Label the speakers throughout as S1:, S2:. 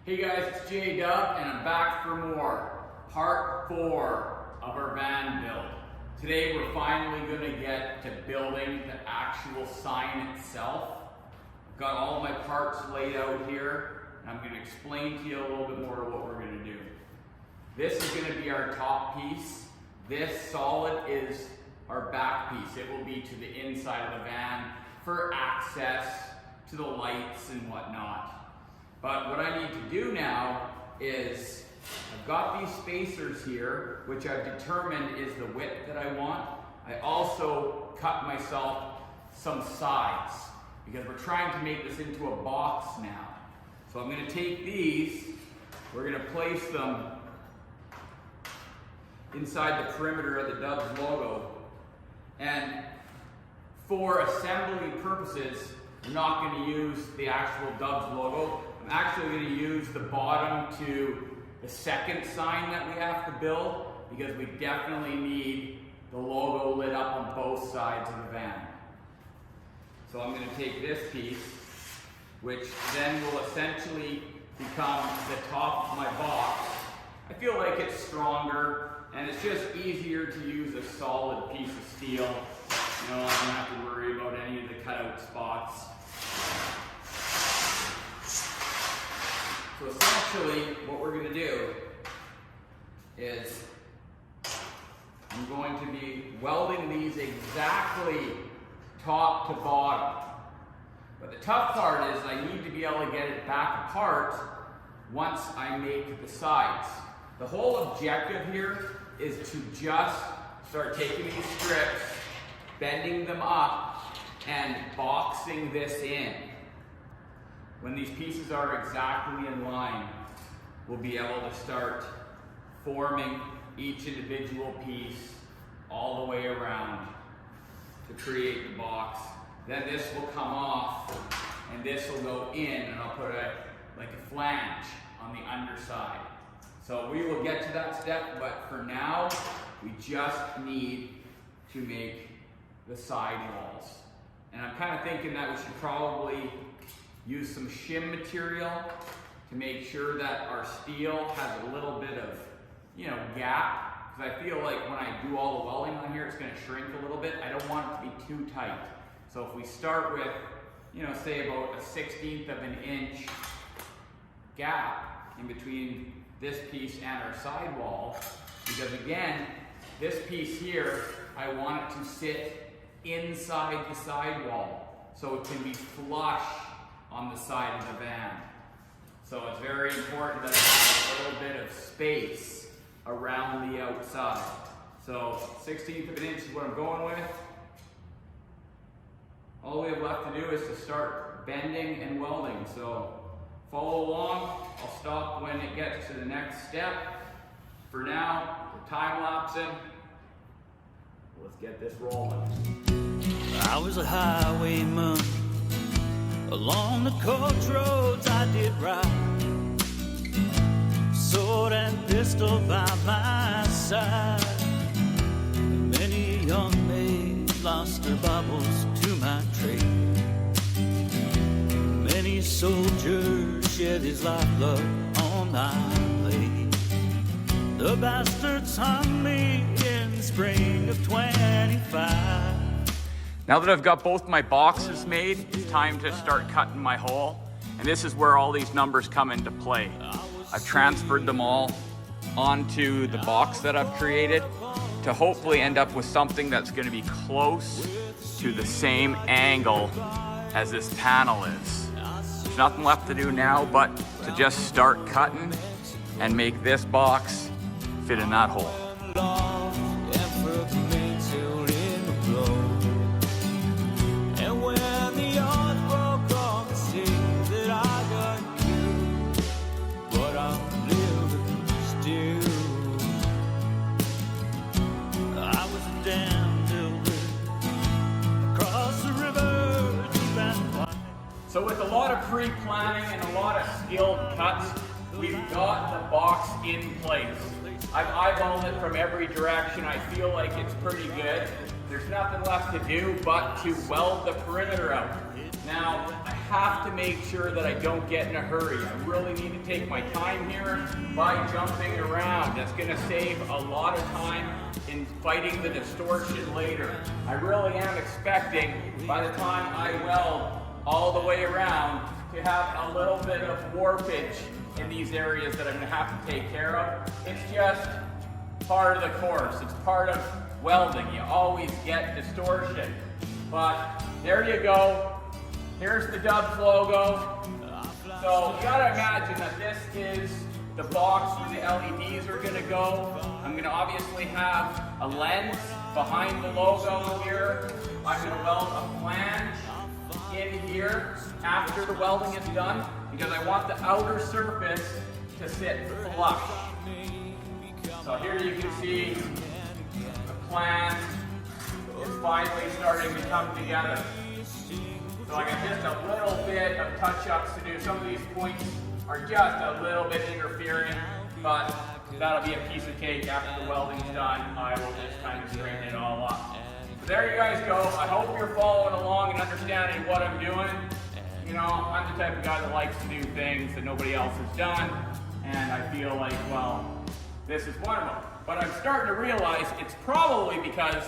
S1: Hey guys, it's J-Dub and I'm back for more. Part 4 of our van build. Today we're finally going to get to building the actual sign itself. I've got all of my parts laid out here and I'm going to explain to you a little bit more of what we're going to do. This is going to be our top piece. This solid is our back piece. It will be to the inside of the van for access to the lights and whatnot. But what I need to do now is, I've got these spacers here, which I've determined is the width that I want. I also cut myself some sides, because we're trying to make this into a box now. So I'm going to take these, we're going to place them inside the perimeter of the Dubs logo. And for assembly purposes, we're not going to use the actual Dubs logo. I'm actually going to use the bottom to the second sign that we have to build, because we definitely need the logo lit up on both sides of the van. So I'm going to take this piece, which then will essentially become the top of my box. I feel like it's stronger and it's just easier to use a solid piece of steel. You know, I don't have to worry about any of the cutout spots. So essentially, what we're going to do is I'm going to be welding these exactly top to bottom. But the tough part is I need to be able to get it back apart once I make the sides. The whole objective here is to just start taking these strips, bending them up, and boxing this in. When these pieces are exactly in line, we'll be able to start forming each individual piece all the way around to create the box. Then this will come off and this will go in, and I'll put like a flange on the underside. So we will get to that step, but for now, we just need to make the side walls. And I'm kind of thinking that we should probably use some shim material to make sure that our steel has a little bit of, gap. Because I feel like when I do all the welding on here, it's going to shrink a little bit. I don't want it to be too tight. So if we start with, say about a 1/16 of an inch gap in between this piece and our sidewall, because again, this piece here, I want it to sit inside the sidewall so it can be flush on the side of the van. So it's very important that I have a little bit of space around the outside. So 1/16 of an inch is what I'm going with. All we have left to do is to start bending and welding. So follow along. I'll stop when it gets to the next step. For now, we're time-lapsing. Let's get this rolling.
S2: I was a highwayman. Along the coach roads I did ride, sword and pistol by my side. Many young maids lost their baubles to my trade. Many soldiers shed his lifeblood on my blade. The bastards hung me in spring of 25.
S1: Now that I've got both my boxes made, it's time to start cutting my hole. And this is where all these numbers come into play. I've transferred them all onto the box that I've created to hopefully end up with something that's going to be close to the same angle as this panel is. There's nothing left to do now but to just start cutting and make this box fit in that hole. So with a lot of pre-planning and a lot of skilled cuts, we've got the box in place. I've eyeballed it from every direction. I feel like it's pretty good. there's nothing left to do but to weld the perimeter out. Now, I have to make sure that I don't get in a hurry. I really need to take my time here by jumping around. That's gonna save a lot of time in fighting the distortion later. I really am expecting, by the time I weld all the way around, to have a little bit of warpage in these areas that I'm gonna have to take care of. It's just part of the course. It's part of welding. You always get distortion. But there you go. Here's the Dubs logo. So you gotta imagine that this is the box where the LEDs are gonna go. I'm gonna obviously have a lens behind the logo here. I'm gonna weld a flange in here after the welding is done because I want the outer surface to sit flush. So here you can see the flange is finally starting to come together. So I got just a little bit of touch-ups to do. Some of these points are just a little bit interfering, but that'll be a piece of cake after the welding's done. I will just kind of straighten it all up. So there you guys go. I hope you're following along and understanding what I'm doing. You know, I'm the type of guy that likes to do things that nobody else has done, and I feel like, well, this is one of them. But I'm starting to realize it's probably because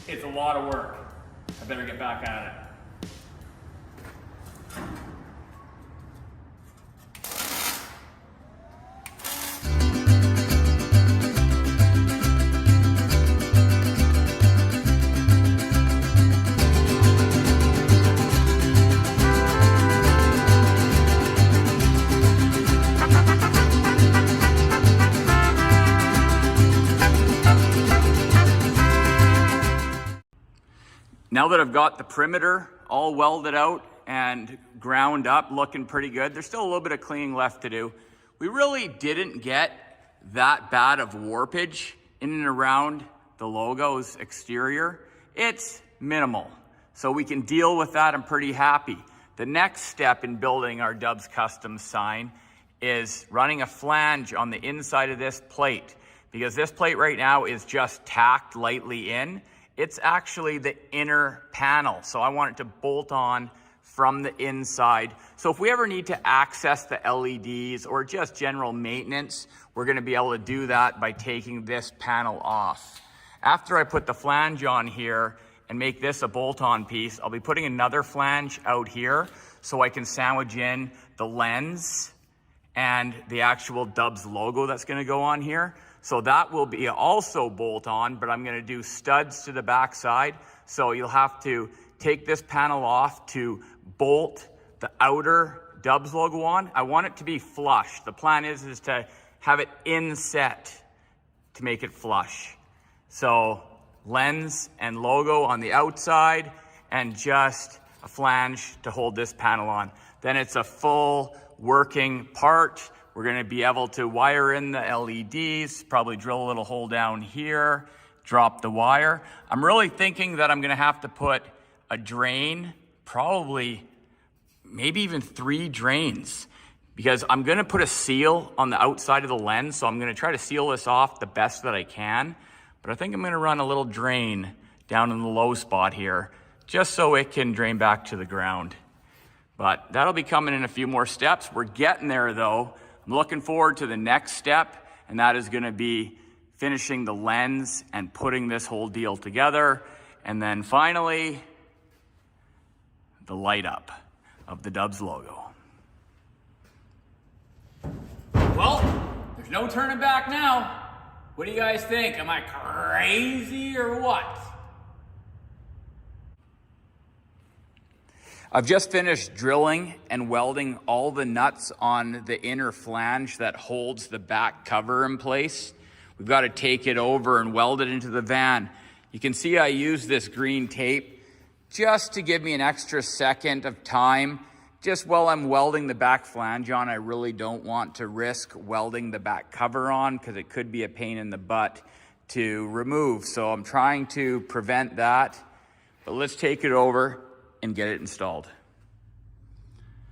S1: it's a lot of work. I better get back at it. Now that I've got the perimeter all welded out and ground up, looking pretty good, there's still a little bit of cleaning left to do. We really didn't get that bad of warpage in and around the logo's exterior. It's minimal, so we can deal with that. I'm pretty happy. The next step in building our Dubs Customs sign is running a flange on the inside of this plate, because this plate right now is just tacked lightly in. It's actually the inner panel, so I want it to bolt on from the inside. So if we ever need to access the LEDs or just general maintenance, we're gonna be able to do that by taking this panel off. After I put the flange on here and make this a bolt-on piece, I'll be putting another flange out here so I can sandwich in the lens and the actual Dubs logo that's gonna go on here. So that will be also bolt on, but I'm gonna do studs to the back side. So you'll have to take this panel off to bolt the outer Dubs logo on. I want it to be flush. The plan is to have it inset to make it flush. So lens and logo on the outside and just a flange to hold this panel on. Then it's a full working part. We're gonna be able to wire in the LEDs, probably drill a little hole down here, drop the wire. I'm really thinking that I'm gonna have to put a drain, probably maybe even 3 drains, because I'm gonna put a seal on the outside of the lens, so I'm gonna try to seal this off the best that I can. But I think I'm gonna run a little drain down in the low spot here, just so it can drain back to the ground. But that'll be coming in a few more steps. We're getting there though. I'm looking forward to the next step, and that is gonna be finishing the lens and putting this whole deal together. And then finally, the light up of the Dubs logo. Well, there's no turning back now. What do you guys think? Am I crazy or what? I've just finished drilling and welding all the nuts on the inner flange that holds the back cover in place. We've got to take it over and weld it into the van. You can see I use this green tape just to give me an extra second of time. Just while I'm welding the back flange on, I really don't want to risk welding the back cover on because it could be a pain in the butt to remove. So I'm trying to prevent that, but let's take it over and get it installed.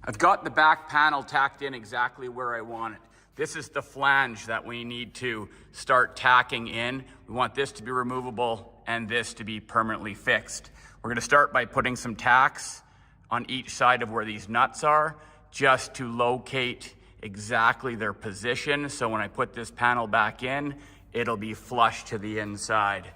S1: I've got the back panel tacked in exactly where I want it. This is the flange that we need to start tacking in. We want this to be removable and this to be permanently fixed. We're gonna start by putting some tacks on each side of where these nuts are, just to locate exactly their position. So when I put this panel back in, it'll be flush to the inside.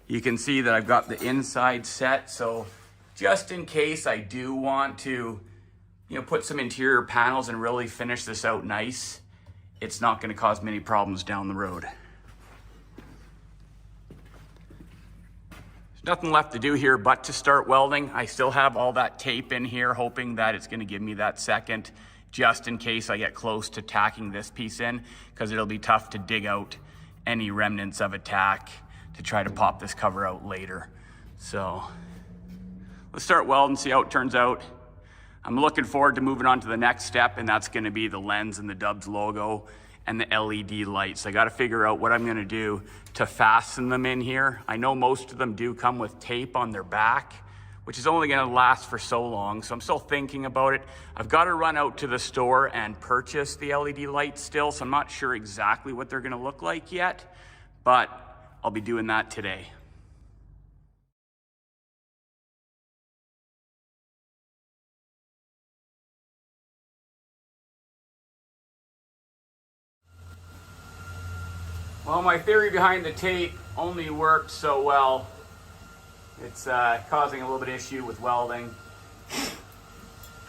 S1: You can see that I've got the inside set, so just in case I do want to, put some interior panels and really finish this out nice, it's not gonna cause many problems down the road. There's nothing left to do here but to start welding. I still have all that tape in here, hoping that it's gonna give me that second, just in case I get close to tacking this piece in, because it'll be tough to dig out any remnants of a tack to try to pop this cover out later. So let's start welding, see how it turns out. I'm looking forward to moving on to the next step, and that's gonna be the lens and the Dubs logo and the LED lights. I gotta figure out what I'm gonna do to fasten them in here. I know most of them do come with tape on their back, which is only gonna last for so long, so I'm still thinking about it. I've gotta run out to the store and purchase the LED lights still, so I'm not sure exactly what they're gonna look like yet, but I'll be doing that today. Well, my theory behind the tape only worked so well. It's causing a little bit of issue with welding.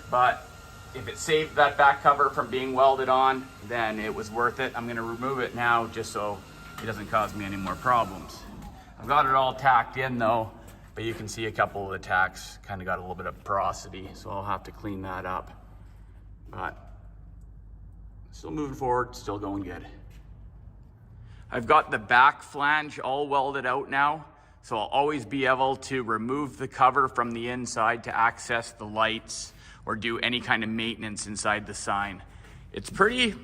S1: But if it saved that back cover from being welded on, then it was worth it. I'm gonna remove it now just so it doesn't cause me any more problems. I've got it all tacked in though, but you can see a couple of the tacks kind of got a little bit of porosity, so I'll have to clean that up. But still moving forward, still going good. I've got the back flange all welded out now, so I'll always be able to remove the cover from the inside to access the lights or do any kind of maintenance inside the sign. It's pretty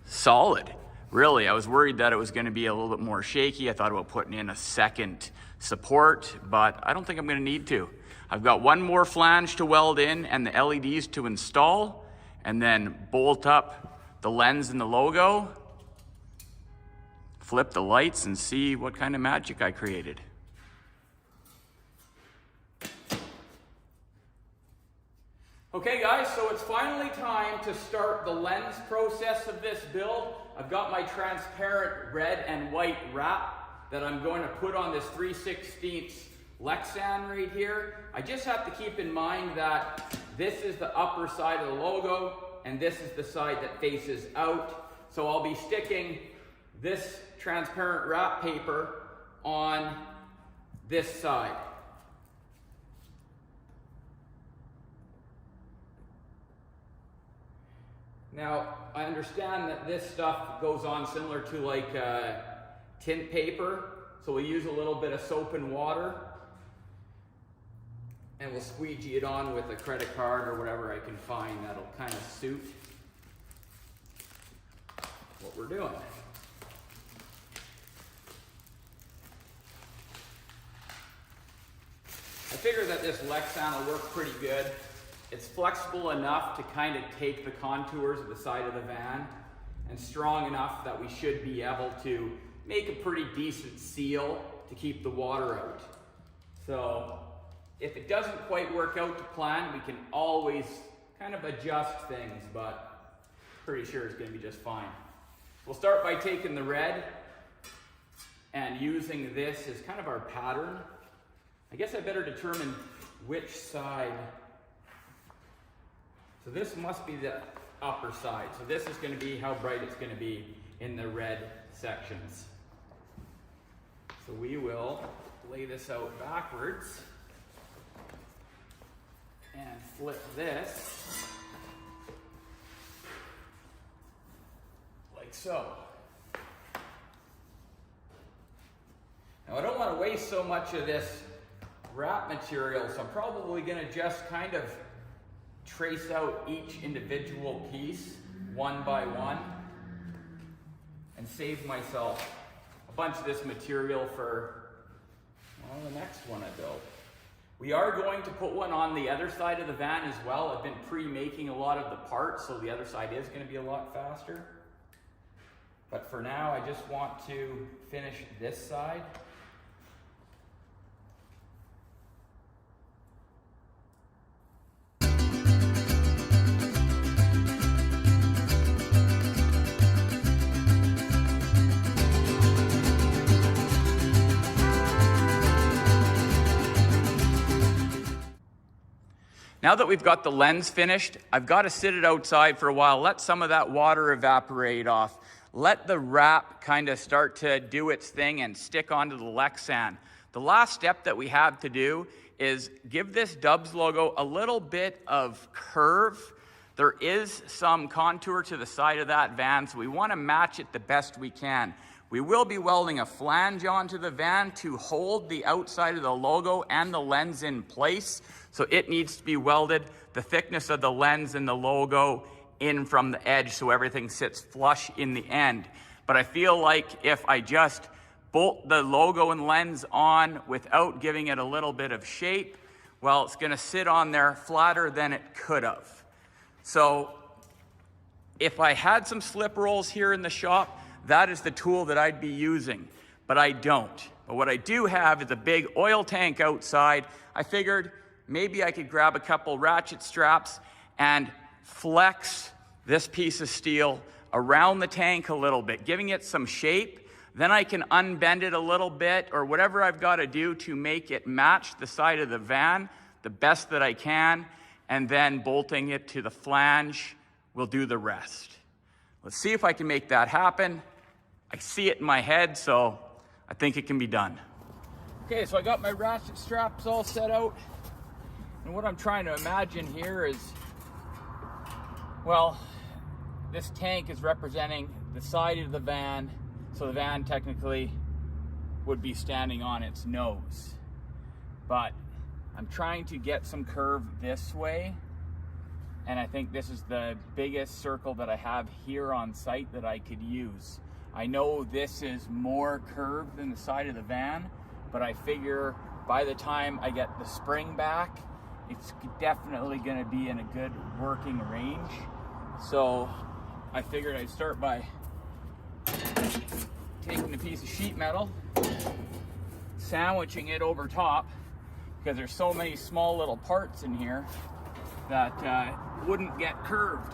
S1: solid, really. I was worried that it was gonna be a little bit more shaky. I thought about putting in a second support, but I don't think I'm gonna need to. I've got one more flange to weld in and the LEDs to install, and then bolt up the lens and the logo, flip the lights, and see what kind of magic I created. Okay guys, so it's finally time to start the lens process of this build. I've got my transparent red and white wrap that I'm going to put on this 3/16 Lexan right here. I just have to keep in mind that this is the upper side of the logo and this is the side that faces out. So I'll be sticking this transparent wrap paper on this side. Now, I understand that this stuff goes on similar to like tint paper, so we'll use a little bit of soap and water and we'll squeegee it on with a credit card or whatever I can find that'll kind of suit what we're doing. I figure that this Lexan will work pretty good. It's flexible enough to kind of take the contours of the side of the van and strong enough that we should be able to make a pretty decent seal to keep the water out. So if it doesn't quite work out to plan, we can always kind of adjust things, but pretty sure it's going to be just fine. We'll start by taking the red and using this as kind of our pattern. I guess I better determine which side. So this must be the upper side. So this is going to be how bright it's going to be in the red sections. So we will lay this out backwards and flip this like so. Now I don't want to waste so much of this wrap material, so I'm probably going to just kind of trace out each individual piece one by one and save myself a bunch of this material for, well, the next one I build. We are going to put one on the other side of the van as well. I've been pre-making a lot of the parts, so the other side is going to be a lot faster. But for now, I just want to finish this side. Now that we've got the lens finished, I've got to sit it outside for a while, let some of that water evaporate off, let the wrap kind of start to do its thing and stick onto the Lexan. The last step that we have to do is give this Dubs logo a little bit of curve. There is some contour to the side of that van, so we want to match it the best we can. We will be welding a flange onto the van to hold the outside of the logo and the lens in place. So it needs to be welded the thickness of the lens and the logo in from the edge so everything sits flush in the end. But I feel like if I just bolt the logo and lens on without giving it a little bit of shape, well, it's gonna sit on there flatter than it could have. So if I had some slip rolls here in the shop, that is the tool that I'd be using, but I don't. But what I do have is a big oil tank outside. I figured maybe I could grab a couple ratchet straps and flex this piece of steel around the tank a little bit, giving it some shape. Then I can unbend it a little bit or whatever I've got to do to make it match the side of the van the best that I can, and then bolting it to the flange will do the rest. Let's see if I can make that happen. I see it in my head, so I think it can be done. Okay, so I got my ratchet straps all set out. And what I'm trying to imagine here is, well, this tank is representing the side of the van, so the van technically would be standing on its nose. But I'm trying to get some curve this way, and I think this is the biggest circle that I have here on site that I could use. I know this is more curved than the side of the van, but I figure by the time I get the spring back, it's definitely gonna be in a good working range. So I figured I'd start by taking a piece of sheet metal, sandwiching it over top, because there's so many small little parts in here that wouldn't get curved.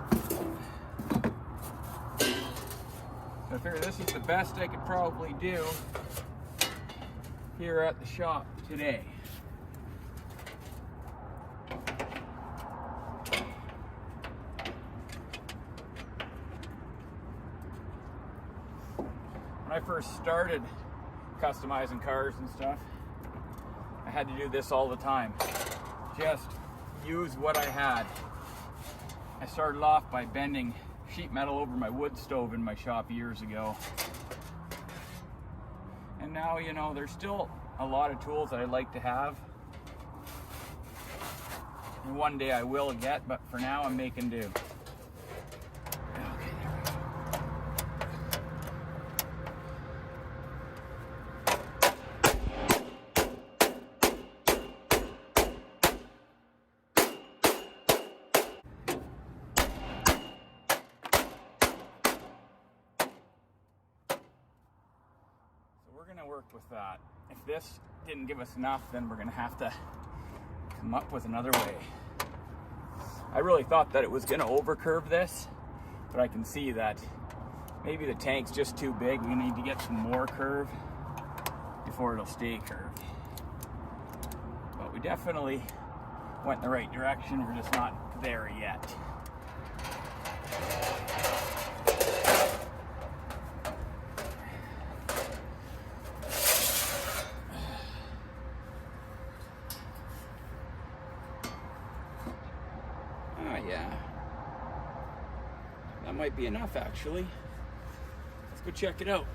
S1: So I figured this is the best I could probably do here at the shop today. When I first started customizing cars and stuff, I had to do this all the time. Just use what I had. I started off by bending sheet metal over my wood stove in my shop years ago. And now, you know, there's still a lot of tools that I'd like to have. And one day I will get, but for now I'm making do. We're gonna work with that. If this didn't give us enough, then we're gonna have to come up with another way. I really thought that it was gonna overcurve this, but I can see that maybe the tank's just too big. We need to get some more curve before it'll stay curved. But we definitely went in the right direction. We're just not there yet. Yeah, that might be enough actually. Let's go check it out.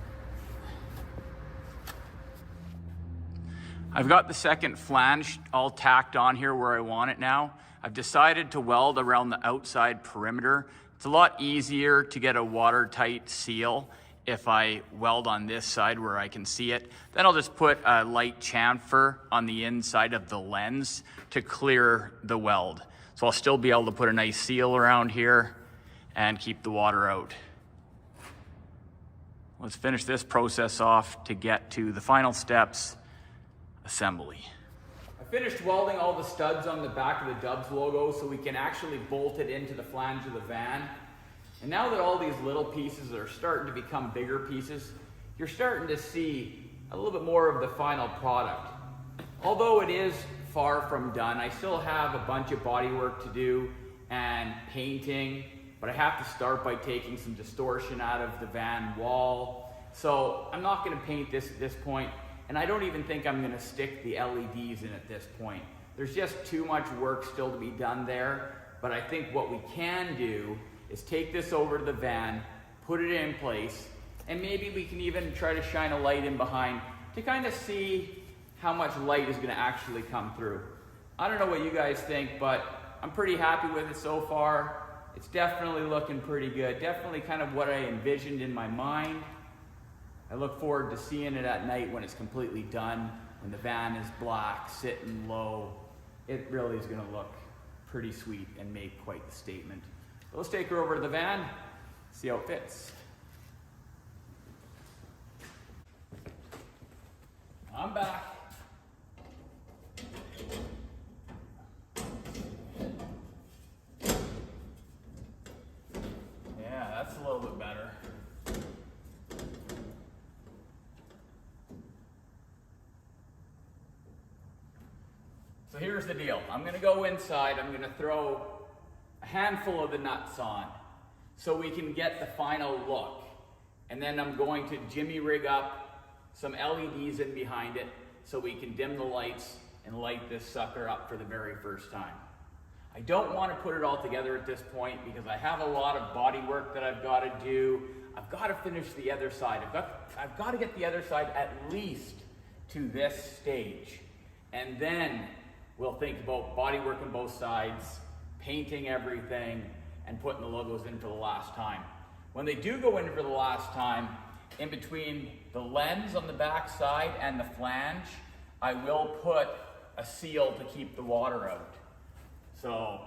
S1: I've got the second flange all tacked on here where I want it now. I've decided to weld around the outside perimeter. It's a lot easier to get a watertight seal if I weld on this side where I can see it. Then I'll just put a light chamfer on the inside of the lens to clear the weld. So I'll still be able to put a nice seal around here and keep the water out. Let's finish this process off to get to the final steps, assembly. I finished welding all the studs on the back of the Dubs logo so we can actually bolt it into the flange of the van. And now that all these little pieces are starting to become bigger pieces, you're starting to see a little bit more of the final product. Although it is far from done. I still have a bunch of body work to do and painting, but I have to start by taking some distortion out of the van wall. So I'm not going to paint this at this point, and I don't even think I'm going to stick the LEDs in at this point. There's just too much work still to be done there, but I think what we can do is take this over to the van, put it in place, and maybe we can even try to shine a light in behind to kind of see how much light is going to actually come through. I don't know what you guys think, but I'm pretty happy with it so far. It's definitely looking pretty good. Definitely kind of what I envisioned in my mind. I look forward to seeing it at night when it's completely done, when the van is black, sitting low. It really is going to look pretty sweet and make quite the statement. So let's take her over to the van, see how it fits. I'm back. Yeah, that's a little bit better. So here's the deal. I'm going to go inside. I'm going to throw a handful of the nuts on so we can get the final look. And then I'm going to jimmy rig up some LEDs in behind it so we can dim the lights and light this sucker up for the very first time. I don't want to put it all together at this point because I have a lot of body work that I've got to do. I've got to finish the other side. I've got to get the other side at least to this stage. And then we'll think about body work on both sides, painting everything, and putting the logos in for the last time. When they do go in for the last time, in between the lens on the back side and the flange, I will put a seal to keep the water out. So,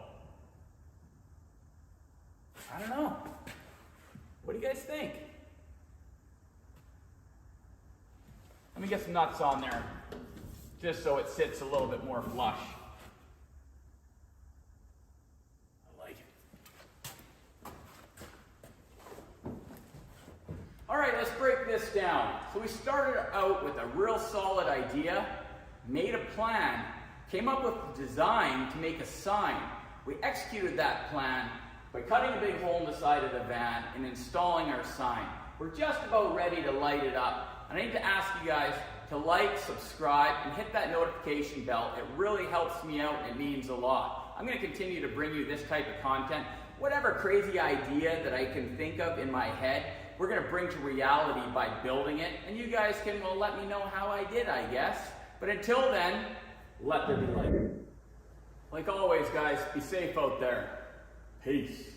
S1: I don't know. What do you guys think? Let me get some nuts on there, just so it sits a little bit more flush. I like it. All right, let's break this down. So we started out with a real solid idea, made a plan, came up with a design to make a sign. We executed that plan by cutting a big hole in the side of the van and installing our sign. We're just about ready to light it up. And I need to ask you guys to like, subscribe, and hit that notification bell. It really helps me out and it means a lot. I'm going to continue to bring you this type of content. Whatever crazy idea that I can think of in my head, we're going to bring to reality by building it. And you guys can, well, let me know how I did, I guess. But until then, let there be light. Like always, guys, be safe out there. Peace.